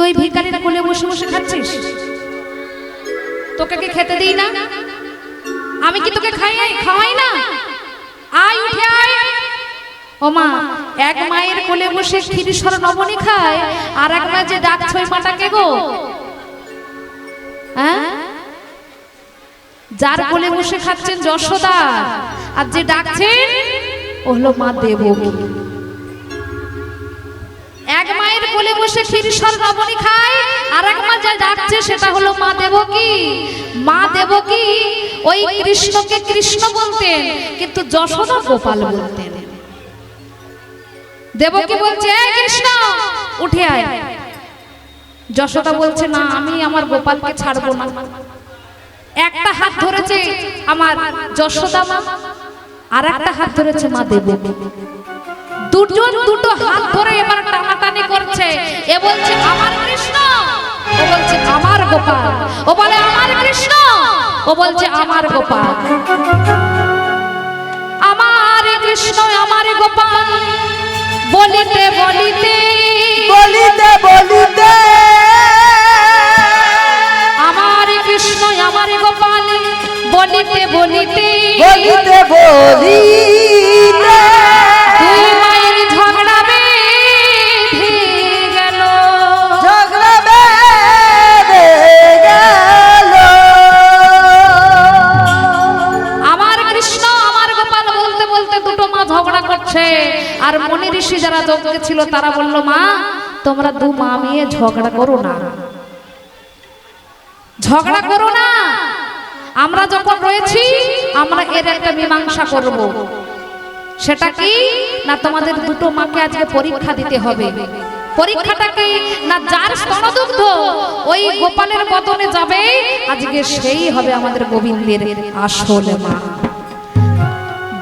তুই ভিখারির কোলে বসে বসে খাচ্ছিস? তোকে কি খেতে দিই না? আমি কি তোকে খাওয়াই না? আয় উঠে আয়। ও মা, এক মায়ের কোলে বসে ক্ষীরসর নবনী খায়, আর এক মা যে ডাকছে ওই মাটাকে গো? হ্যাঁ, যার কোলে বসে খাচ্ছেন যশোদা, আর যে ডাকছেন ও হলো মা দেবকী। এক মায়ের কোলে বসে ক্ষীরসর নবনী খায়, আর এক মা যা ডাকছে সেটা হলো মা দেবকী। মা দেবকী ওই কৃষ্ণকে কৃষ্ণ বলতেন, কিন্তু যশোদা গোপাল বলতেন। দেবকী বলছে এই কৃষ্ণ উঠে আয়। যশোদা বলছে না, আমি আমার গোপালকে ছাড়বো না। একটা হাত ধরেছে আমার যশোদা মা, আর একটা হাত ধরেছে মা দেবকী। দুজন দুটো হাত ধরে এবার টানাটানি করছে। এ বলছে আমার কৃষ্ণ, ও বলছে আমার গোপাল। ও বলে আমার কৃষ্ণ, ও বলছে আমার গোপাল। আমার কৃষ্ণ আমার গোপাল বলিতে বলিতে বলিতে বলিতে আমার কৃষ্ণ আমার গোপাল বলিতে বলিতে বলিতে বলিতে দুই মায়ের ঝগড়া বেঁধে গেল। ঝগড়া বেঁধে গেল। আমার কৃষ্ণ আমার গোপাল বলতে বলতে দুটো মা ঝগড়া করছে। আর মুনি ঋষি যারা যজ্ঞে ছিল তারা বলল, মা তোমরা দু মা মেয়ে ঝগড়া করো না, ঝগড়া করো না। আমরা যখন রয়েছি আমরা এর একটা মীমাংসা করব। সেটা কি না, তোমাদের দুটো মাকে আজকে পরীক্ষা দিতে হবে। পরীক্ষাটা কি না, যার স্তনদুগ্ধ ওই গোপালের বদনে যাবে আজকে সেই হবে আমাদের গোবিন্দের আসল মা।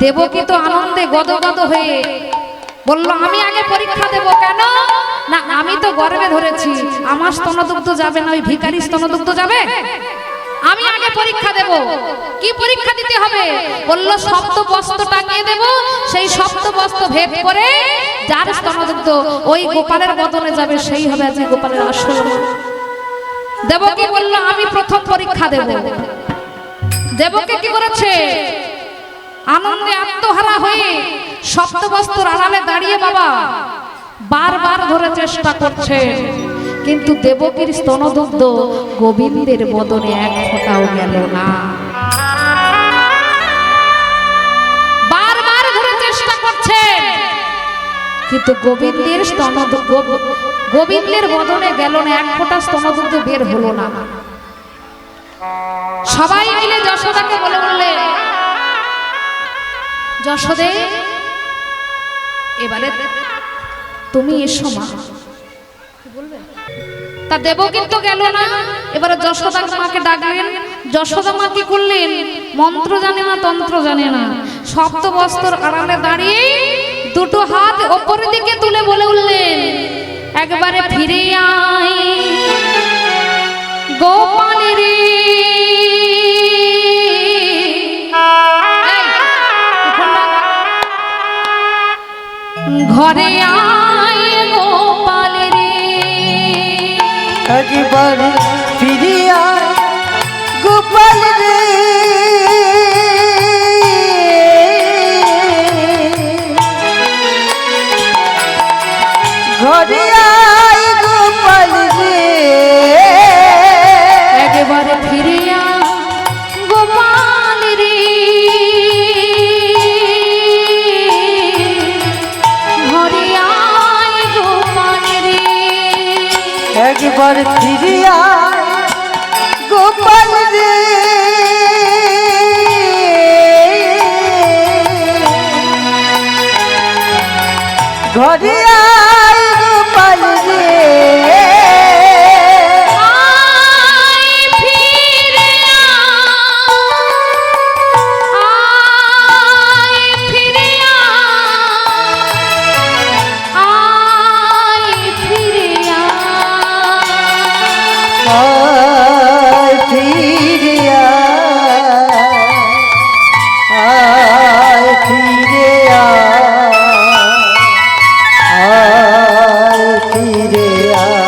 দেবকী তো আনন্দে গদগদ হয়ে বলল, আমি আগে পরীক্ষা দেব। কেন না, আমি তো গর্ভে ধরেছি, আমার স্তনদুগ্ধ যাবে না, ওই ভিখারি স্তনদুগ্ধ যাবে? আমি আগে পরীক্ষা দেব। কি পরীক্ষা দিতে হবে? বলল সপ্ত বস্ত্র টাঙিয়ে দেব, সেই সপ্ত বস্ত্র ভেদ করে যার স্তনদুগ্ধ ওই গোপালের বদনে যাবে সেই হবে আজকে গোপালের আসল মা। দেবকী বলল আমি প্রথম পরীক্ষা দেব। দেবকী কি করেছে? আনন্দে আত্মহারা হয়ে সপ্তবস্ত্র আড়ালে দাঁড়িয়ে বাবা বারবার ধরে চেষ্টা করছে, কিন্তু দেবকীর স্তনদুগ্ধ গোবিন্দের বদনে এক ফোঁটাও গেল না। বারবার ধরে চেষ্টা করছে, কিন্তু গোবিন্দের স্তনদুগ্ধ গোবিন্দের বদনে গেল না, এক ফোঁটা স্তনদুগ্ধ বের হলো না। সবাই মিলে যশোদাকে বলে বললেন, যশোদে এবারে তুমি এসো মা। তা দেবকী তো গেল না, এবারে যশোদা মাকে ডাকলেন। যশোদা মা কি করলেন? মন্ত্র জানে না, তন্ত্র জানে না, সপ্ত বস্ত্র আড়ালে দাঁড়িয়ে দুটো হাত ওপরের দিকে তুলে বলে উঠলেন, একবারে ফিরে আয় গোপাল রে, ঘরে আয় গোপাল রে, একবারে ফিরে আয় গোপাল রে, ঘরে আয় গোপাল রে, একবারে ফিরে আয় গোপাল রে, ঘরে আয় গোপাল রে, একবার ফিরে আয় গোপাল রে, ঘরে আয় গোপাল রে, আয় ফিরে আয় ফিরে আয় ফিরে আয় ফিরে আয় ফিরে আয় ফিরে আয়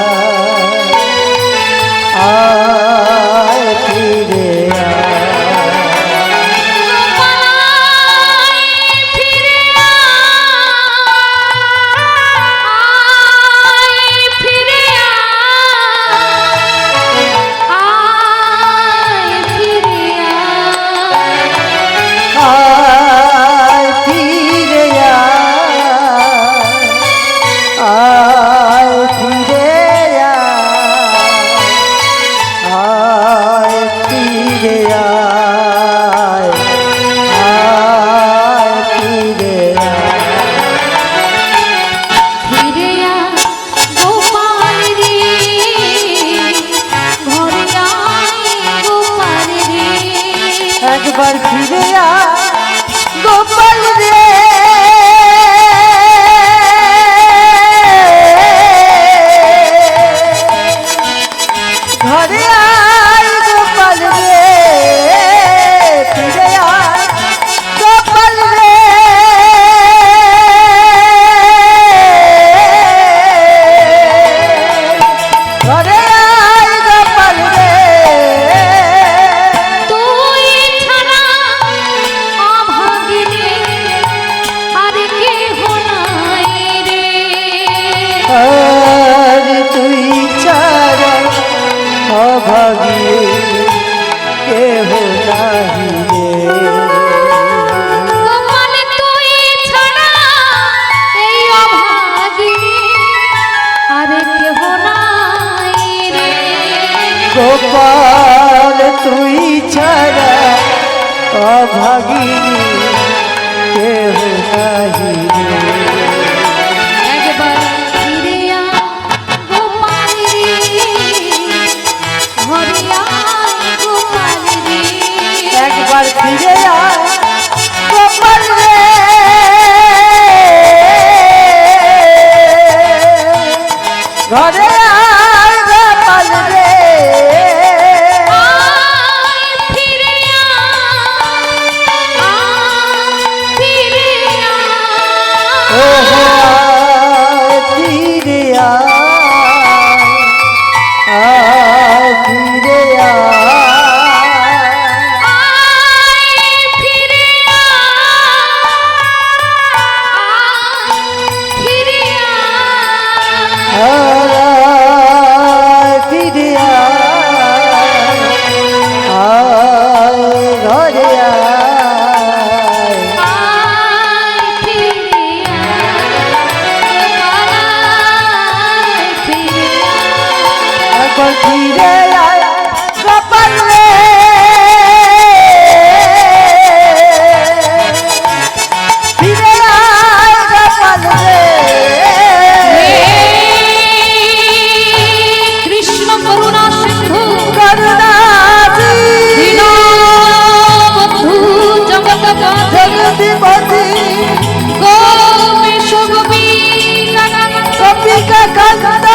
গোপাল তুই ছাড়া অভাগিনী কেহ নাহি রে। একবার ফিরে আয় গোপাল রে, ঘরে আয় গোপাল রে। একবার ফিরে আয় গোপাল রে, ঘরে আয় গোপাল রে। আয় ফিরে আয় ফিরে ও আয়। ফিরে আয় ফিরে আয়। ফিরে আয় গোপাল রে, ফিরে আয় গোপাল রে। কৃষ্ণ করুণা সিন্ধু করুণা দীনবন্ধু জগৎপথে জগদীপতি গোপেশ গোপিকা কান্ত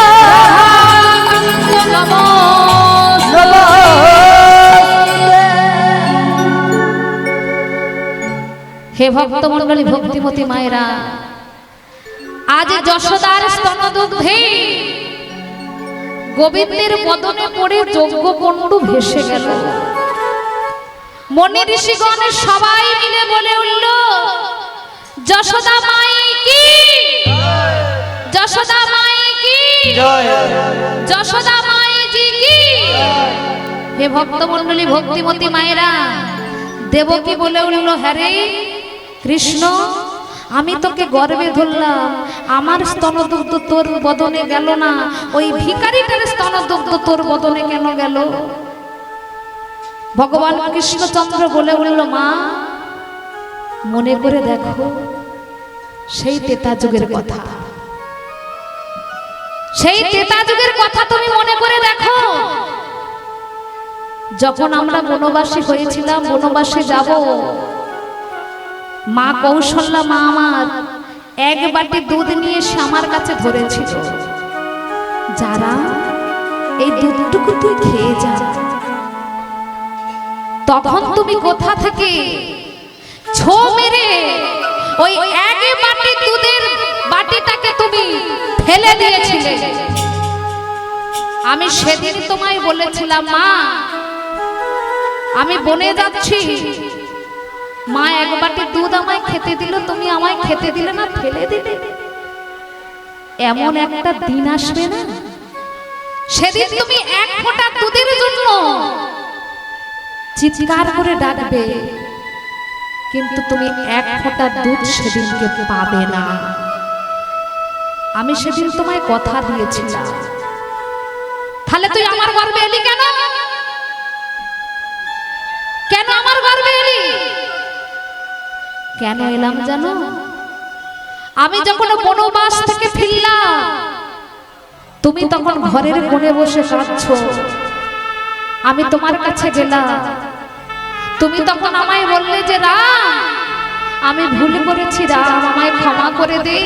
হে ভক্তমণ্ডলী ভক্তিমতী মায়েরা, আজ যশোদার স্তনদুগ্ধে গোবিন্দের বদনে পড়ে যজ্ঞ কুণ্ডু ভেসে গেল। মনি ঋষিগণের সবাই মিলে বলে উঠল, যশোদা মাই কি, যশোদা মাই কি, যশোদা মাই জি কি। হে ভক্তমণ্ডলী ভক্তিমতী মায়েরা, দেবকী বলে উঠল, হ্যাঁ রে কৃষ্ণ, আমি তোকে গর্বে ধরলাম, আমার স্তনদুগ্ধ তোর বদনে গেল না, ওই ভিখারিটার স্তনদুগ্ধ তোর বদনে কেন গেল? ভগবান কৃষ্ণচন্দ্র বলে উঠল, মা মনে করে দেখো সেই ত্রেতা যুগের কথা, সেই ত্রেতা যুগের কথা তুমি মনে করে দেখো। যখন আমরা বনবাসী হয়েছিলাম, বনবাসে যাব, মা কৌশল্যা মা আমার এক বাটি দুধ নিয়ে এসে আমার কাছে ধরেছিল, যারা এই দুধটুকু তুই খেয়ে যা। তখন তুমি কোথা থেকে ছো মেরে ওই এক বাটি দুধের বাটিটাকে তুমি ফেলে দিয়েছিলে। আমি সেদিন তোমায় বলেছিলাম, মা আমি বনে যাচ্ছি, মা এক বাটি দুধ আমায় খেতে দিল, তুমি আমায় খেতে দিলে না, ফেলে দিলে। এমন একটা দিন আসবে না, সেদিন তুমি এক ফোঁটা দুধের জন্য চিৎকার করে ডাকবে, কিন্তু তুমি এক ফোঁটা দুধ সেদিনকে পাবে না। আমি সেদিন তোমায় কথা দিয়েছিলাম, তাহলে তুই আমার গর্বে এলি কেন? কেন আমার গর্বে এলি? কেন এলাম জানো? আমি যখন বনবাস থেকে ফিরলাম, তুমি তখন ঘরের কোণে বসে কাঁদছো, আমি তোমার কাছে গেলাম, তুমি তখন আমায় বললে যে রাম আমি ভুল করেছি, রাম আমায় ক্ষমা করে দে,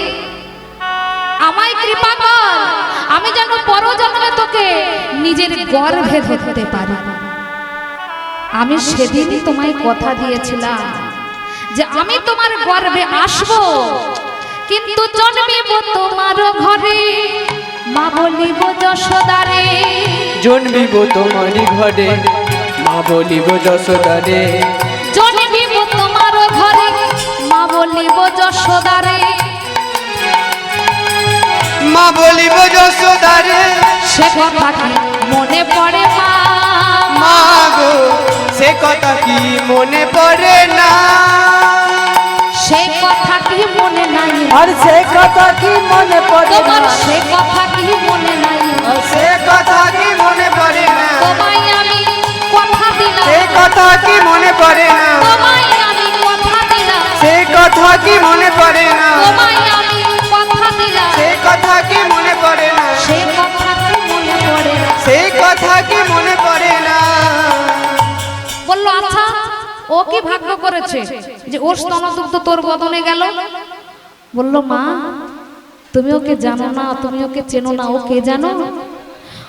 আমায় কৃপা কর, আমি যেন পরজন্মে তোকে নিজের গর্ভে ধরতে পারি। আমি সেদিনই তোমায় কথা দিয়েছিলাম যে আমি তোমার গর্ভে আসব, কিন্তু জন্মিব তোমার ঘরে, মা বলিব যশোদারে। জন্মিব তোমারি ঘরে, মা বলিব যশোদারে। জন্মিব তোমার ঘরে, মা বলিব যশোদারে। মা বলিব যশোদারে। সে কথা কি মনে পড়ে মা? মা গো সে কথা কি মনে পড়ে না? সে কথা কি মনে নাই? আর সে কথা কি মনে পড়ে তোমার না? সে কথা কি মনে নাই? সে কথা কি মনে পড়ে না? তোমায় কথা কি মনে পড়ে না তোমায় আমি কথা দিলাম সে কথা কি মনে পড়ে না তোমায় আমি কথা দিলাম সে কথা কি মনে পড়ে না সে কথা কি মনে পড়ে না। সে কথা কি মনে পড়ে না বললো আচ্ছা ও কি ভাগ্য করেছে যে ওর স্তনদুগ্ধ তোর বদনে গেল? বললো মা তুমি ওকে জানো না, তুমি ওকে চেনো না, ও কে জানো?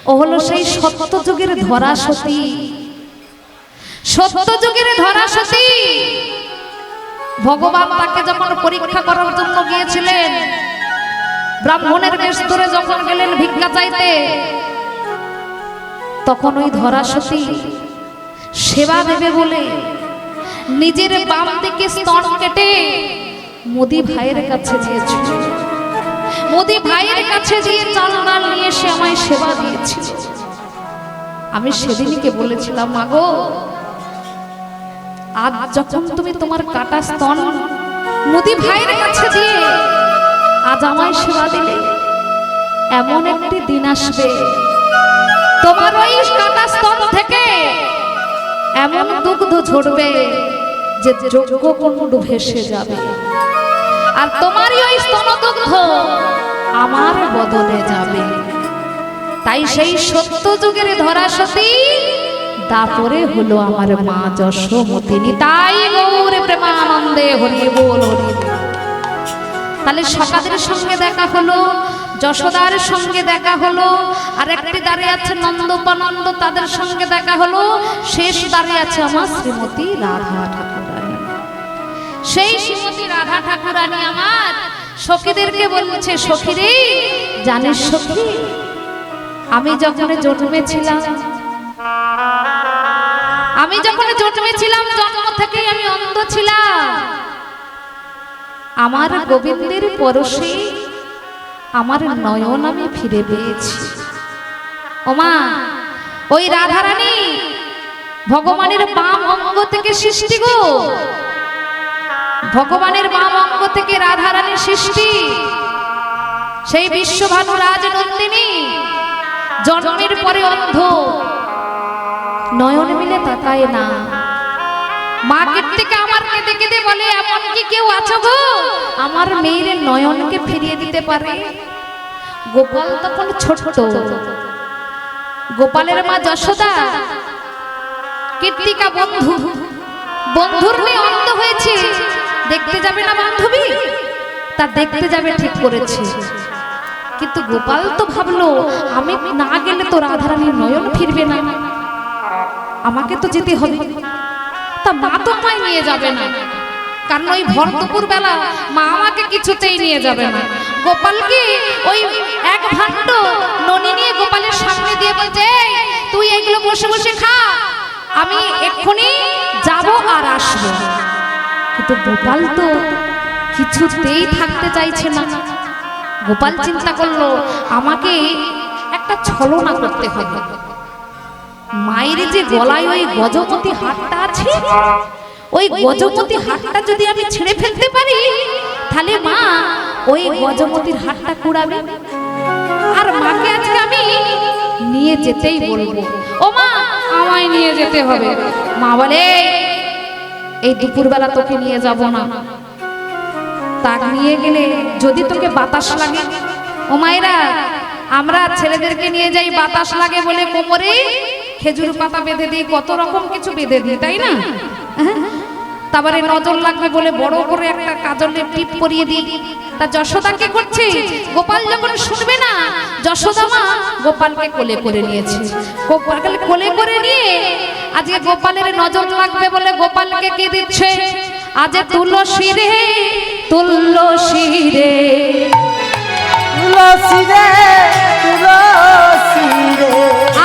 ও হলো সেই সত্য যুগের ধরা সতী, সত্য যুগের ধরা সতী। ভগবান তাকে যখন পরীক্ষা করার জন্য গিয়েছিলেন, ব্রাহ্মণের বেশ ধরে যখন গেলেন ভিক্ষা চাইতে, তখন ওই ধরা সতী সেবা দেবে বলে নিজের বাম দিকে স্তন কেটে মোদি ভাইয়ের কাছে দিয়েছিল। মোদি ভাইয়ের কাছে দিয়ে চাল ডাল নিয়ে এসে আমায় সেবা দিয়েছিল। আমি সেদিনকে বলেছিলাম মাগো, আজ যখন তুমি তোমার কাটা স্তন মোদি ভাইয়ের কাছে দিয়ে আজ আমায় সেবা দিলে, এমন একটি দিন আসবে তোমার ওই কাটা স্তন থেকে এমন দুগ্ধ ঝরবে যে যজ্ঞকুণ্ড ভেসে যাবে, আর তোমারই ওই স্তনদুগ্ধ আমার বদলে যাবে। তাই সেই সত্য যুগের ধরা সতী দাপরে হলো আমার মা যশোমতিনী। তাই গৌর প্রেমানন্দে হরি বল হরি বল। তাহলে সকাদের সঙ্গে দেখা হলো, যশোদার সঙ্গে দেখা হলো, আর একটি দাঁড়িয়ে আছে নন্দোপনন্দ, তাদের সঙ্গে দেখা হলো, শেষ দাঁড়িয়ে আছে আমার শ্রীমতী রাধা ঠাকুরানী। সেই শ্রীমতী রাধা ঠাকুরানী আমার সখীদেরকে বলছে, সখীরে জানিস সখী, আমি যখন জন্মেছিলাম জন্ম থেকেই আমি অন্ধ ছিলাম। আমার গোবিন্দের পরশে আমার নয়ন আমি ফিরে পেয়েছি। ওমা, ওই রাধারানী ভগবানের বাম অঙ্গ থেকে সৃষ্টি গো, ভগবানের বাম অঙ্গ থেকে রাধারানীর সৃষ্টি। সেই বিশ্বভানু রাজনন্দিনী জন্মের পরে অন্ধ, নয়ন মিলে তাকায় না। মা কীর্তিকা আমার কেঁদে কেঁদে বলে, এমন কি কেউ আছো গো আমার মেয়ের নয়নকে ফিরিয়ে দিতে পারে? গোপাল তখন ছোট, গোপালের মা যশোদা কীর্তিকা বন্ধুর মেয়ে অন্ধ হয়েছে, দেখতে যাবে না বান্ধবী? তা দেখতে যাবে ঠিক করেছে, কিন্তু গোপাল তো ভাবলো আমি না গেলে তো রাধারানীর নয়ন ফিরবে না, আমাকে তো যেতে হবে। তা মা তো আমায় নিয়ে যাবে না, কারণ ওই ভর দুপুর বেলা মা আমাকে কিছুতেই নিয়ে যাবে না। গোপালকে ওই এক ভাণ্ড ননি নিয়ে গোপালের সামনে দিয়ে বলছে, তুই এগুলো বসে বসে খা, আমি এক্ষুনি যাব আর আসবো। কিন্তু গোপাল তো কিছুতেই থাকতে চাইছে না। গোপাল চিন্তা করলো আমাকে একটা ছলনা করতে হবে। মায়ের যে গলায় ওই গজপতি হারটা আছে, ওই গজপতি হারটা যদি আমি ছেড়ে ফেলতে পারি, তাহলে মা ওই গজপতির হারটা কুড়াবে, আর মাকে আজকে আমি নিয়ে যেতেই বলবো। ও মা, আমায় নিয়ে যেতে হবে। মা বলে, এই দুপুরবেলা তোকে নিয়ে যাব না, তার নিয়ে গেলে যদি তোকে বাতাস লাগে। ও মায়েরা, আমরা ছেলেদেরকে নিয়ে যাই বাতাস লাগে বলে কোমরে খেজুর পাতা বেঁধে দিই, কত রকম কিছু বেঁধে দিই, তাই না? তারপরে নজর লাগবে বলে বড় করে একটা কাজলের টিপ পরিয়ে দিই। তা যশোদা কি করছে? গোপাল যখন শুনবে না, যশোদা মা গোপালকে কোলে করে নিয়েছে। গোপালকে কোলে করে নিয়ে আজকে গোপালের নজর লাগবে বলে গোপালকে কি দিচ্ছে? আজ তুলসী রে, তুলসী রে, তুলসী রে, তুলসী রে,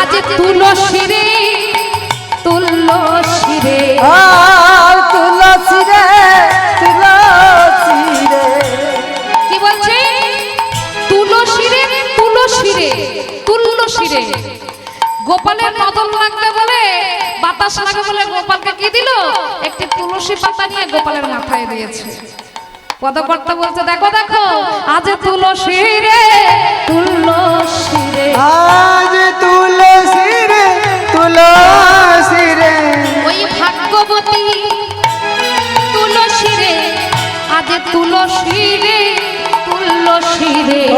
আজ তুলসী রে, তুলসী রে, তুলসী রে, তুলসী রে। কি বলছে? তুলসী রে, তুলসী রে, তুলসী রে। গোপালের নজর লাগবে বলে, বাতাস লাগে বলে গোপালকে কি দিল? একটি তুলসী পাতা নিয়ে গোপালের মাথায় দিয়েছে। পদকর্তা বলছে, দেখো দেখো, আজ তুলসী রে, তুলসী রে, আজ তুলসী রে, তুলসী রে। ওই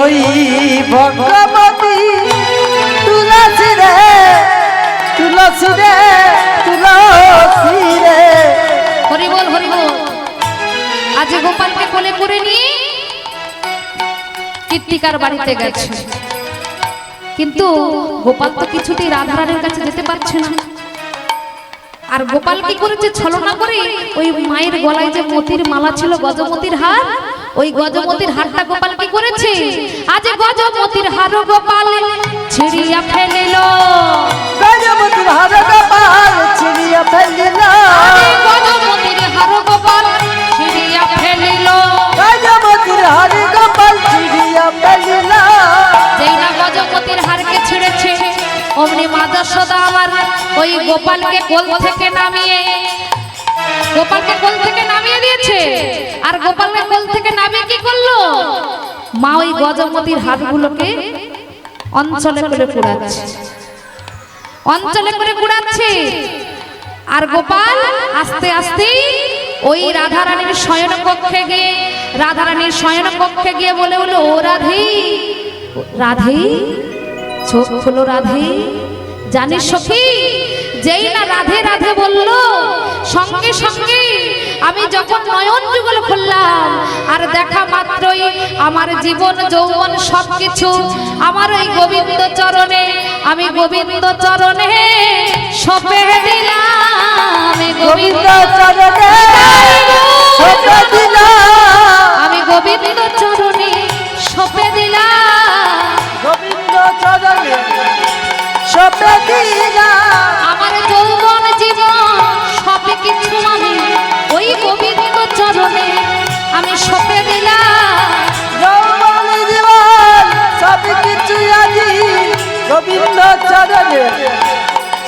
ওই ভগবতী তুলসী রে তুলসী রে তুলসী রে। হরি বল হরি বল। আজ গোপালকে কোলে করে নিয়ে কীর্তিকার বাড়িতে গেছে, কিন্তু গোপাল তো কিছুতেই রাধারানীর কাছে যেতে পারছে না। আর গোপাল কি করেছে, ছলনা করে ওই মায়ের গলায় যে মতির মালা ছিল, গজমতির হার, ওই গজমতির হারটা গোপাল কি করেছে, আজ গজমতির হার গোপাল ছিড়িয়া ফেলিল। গজমতির হার গোপাল ছিড়িয়া ফেলিল। গজমতির হার গোপাল ছিড়িয়া ফেলিল। গজমতির হার গোপাল ছিড়িয়া ফেলিল। যেই না গজমতির হারকে ছিঁড়েছে, অমনি মা যশোদা আমার ওই গোপালকে কোল থেকে নামিয়ে দিয়েছে। আর গোপালকে কোল থেকে নামিয়ে কি করলো, মা ওই গজমতির হারগুলোকে অঞ্চলে করে কুড়াচ্ছে। আর গোপাল আস্তে আস্তে ওই রাধারানীর শয়ন কক্ষে গিয়ে বলে বলো, ও রাধে রাধে, চোখ খোলো রাধে। জানিস সখী, যেই না রাধে রাধে বলল, সঙ্গে সঙ্গে আমি যখন নয়ন যুগল খুললাম, আর দেখা মাত্রই আমার জীবন যৌবন সবকিছু আমার ওই গোবিন্দ চরণে, আমি গোবিন্দ চরণে সঁপে দিলাম। গোবিন্দ চরণে সঁপে দিলাম। আমি গোবিন্দ চরণে সঁপে দিলাম। গোবিন্দ চরণে সঁপে দিলাম। আমার যৌবন জীবন সব কিছু আমি ওই গোবিন্দ চরণে আমি সঁপে দিলাম। যৌবন জীবন সব কিছু আজি গোবিন্দ চরণে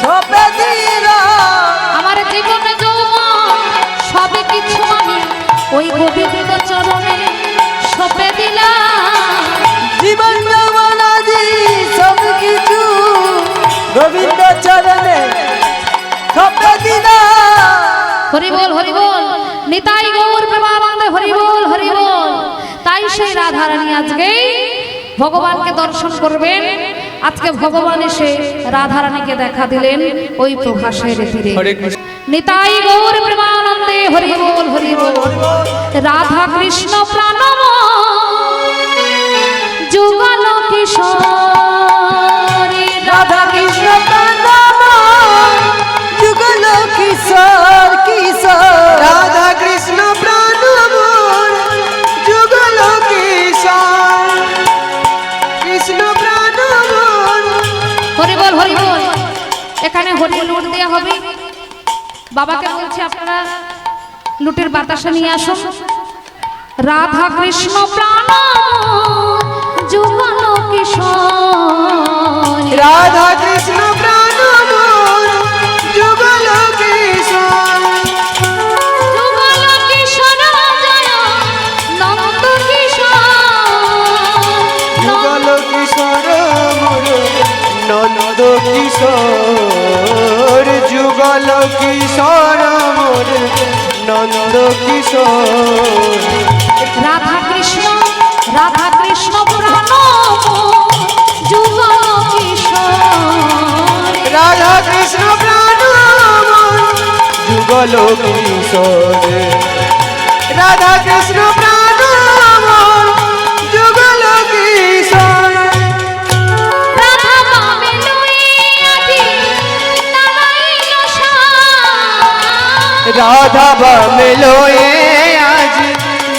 সঁপে দিলাম। আমার জীবন যৌবন সব কিছু আমি ওই গোবিন্দ চরণে সঁপে দিলাম। জীবন যৌবন আজি সব কিছু গোবিন্দ চরণে সঁপে দিলাম। হরি বল হরি বল, নিতাই গৌর প্রেমানন্দে হরি বল হরি বল। তাই সেই রাধারানী আজকে ভগবানকে দর্শন করবেন। আজকে ভগবান এসে রাধারানীকে দেখা দিলেন ওই প্রভাসের তীরে। নিতাই গৌর প্রেমানন্দে হরি বল হরি বল। রাধা কৃষ্ণ প্রাণময় যুগল কিশোরী। রাধা কৃষ্ণ প্রাণময় যুগল কিশোর কিশোর। রাধা কৃষ্ণ প্রাণমোর যুগল কিশোর, কৃষ্ণ প্রাণমোর। হরি বল হরি বল। এখানে হরি লুট দেওয়া হবে। বাবাকে বলছি আপনারা লুটের বাতাসা নিয়ে আসুন। রাধা কৃষ্ণ প্রাণ যুগল কিশোর। রাধা কৃষ্ণ প্রাণমোর যুগল কিশোর, যুগল কিশোর জয় নন্দ কিশোর। যুগল কিশোর মোর নন্দ কিশোর, যুগল কিশোর মোর নন্দ কিশোর। রাধা কৃষ্ণ প্রাণ যুগল কিশোর। রাধা কৃষ্ণ প্রাণমোর যুগল কিশোর, রাধা কৃষ্ণ প্রাণমোর যুগল কিশোর। রাধা বামে লইয়াছি নারায়ণ সায়। রাধা বামে লয়ে আজ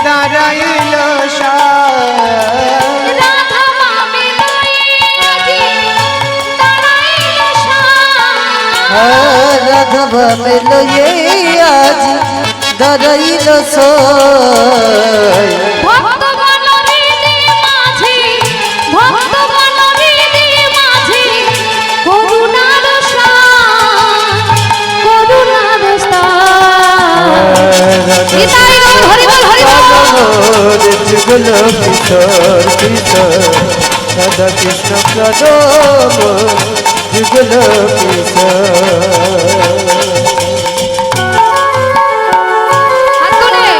দাঁড়াইল সায়। রাধা বামে লইয়াছি নারায়ণ সায়। রাধব লয়ে আজ দাঁড়াইল সয়। ভক্তগণ হৃদে মাঝে, ভক্তগণ হৃদে মাঝে করুণার সায়, করুণার সায়। নিতাই গৌর হরি বল হরি বল। যুগল কিশোর কিশোর। রাধা কৃষ্ণ প্রাণময় যুগল কিশোর। হাত তুলে।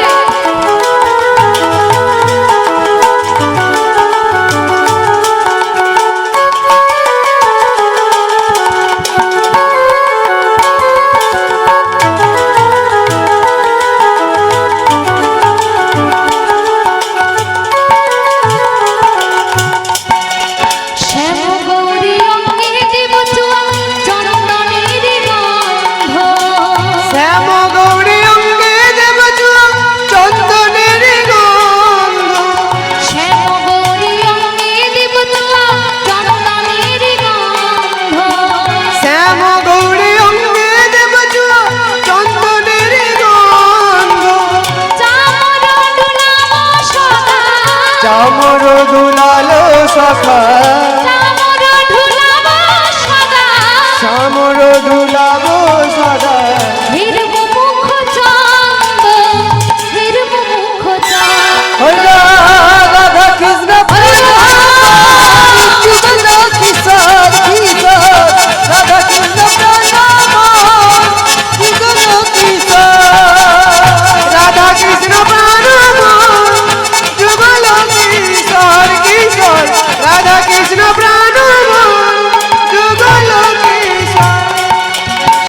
সখা